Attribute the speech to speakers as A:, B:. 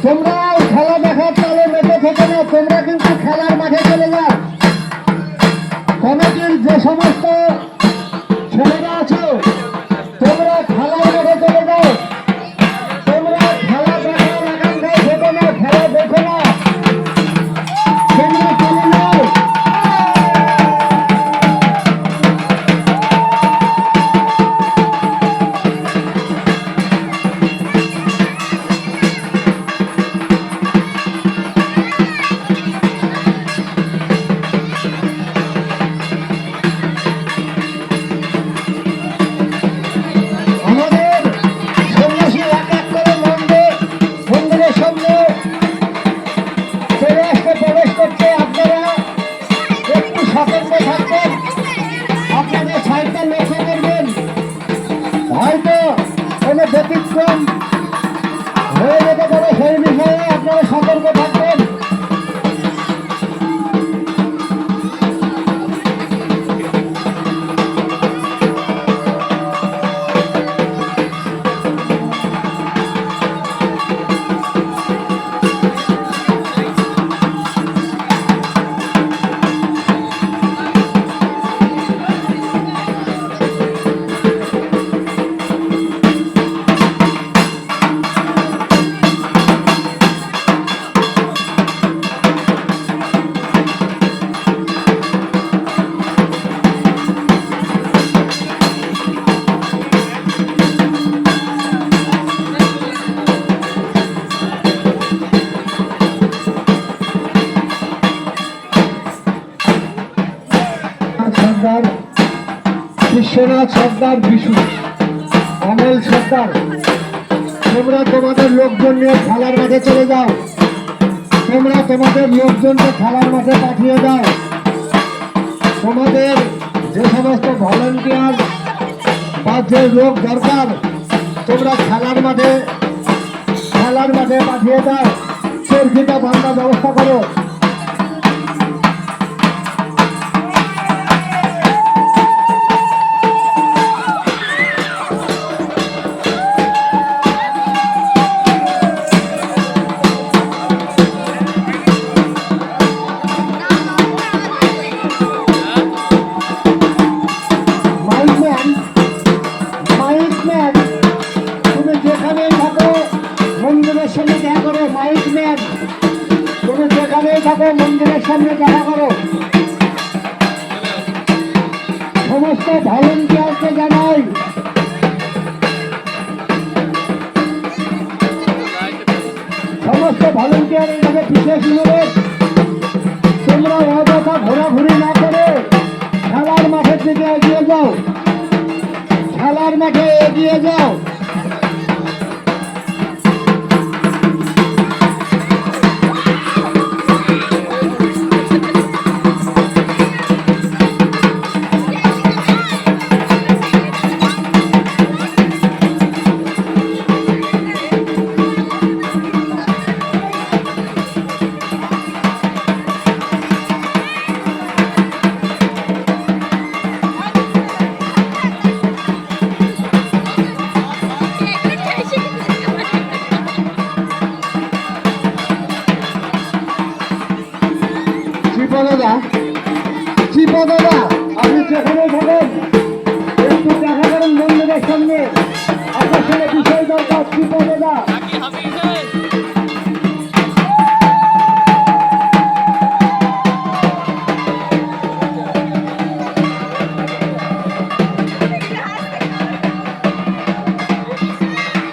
A: তোমরা খেলা দেখার তালে মেতে থেকে না, তোমরা কিন্তু খেলার মাঠে চলে যাও। কমিটির যে সমস্ত ছেলেরা আছো তোমরা খেলার মাঠে চলে যাও। তোমরা খেলা দেখার আকাঙ্ক্ষায় ভেবে না, খেলা দেখো না, তোমরা চলে যাও। হয়তো কোনো ব্যতিক্রম হয়ে যেতে পারে, সেই বিষয়ে আপনারা সতর্ক থাকবেন। সর্দার বিশ্বনাথ সর্দার, বিশু অমল সর্দার, তোমরা তোমাদের লোকজন নিয়ে খেলার মাঠে চলে যাও। তোমরা তোমাদের লোকজনকে খেলার মাঠে পাঠিয়ে দাও। তোমাদের যে সমস্ত ভলেন্টিয়ার বা যে লোক দরকার তোমরা খেলার মাঠে পাঠিয়ে দাও। চরকিটা বান্ধার ব্যবস্থা করো। মন্দিরের সামনে দেখা করো। মাইক ম্যান, তুমি যেখানেই থাকো মন্দিরের সামনে দেখা করো। সমস্ত ভলেন্টিয়ারকে জানাই বিশেষ অনুরোধ, তোমরা অযথা ঘোরাঘুরি না করে খেলার মাঠের দিকে এগিয়ে যাও। খেলার মাঠে এগিয়ে যাও। চিপদাদা, আপনি যেখানে থাকেন একটু দেখা করেন মন্দিরের সামনে। আপনার সঙ্গে বিষয় দরকার। চিপদাদা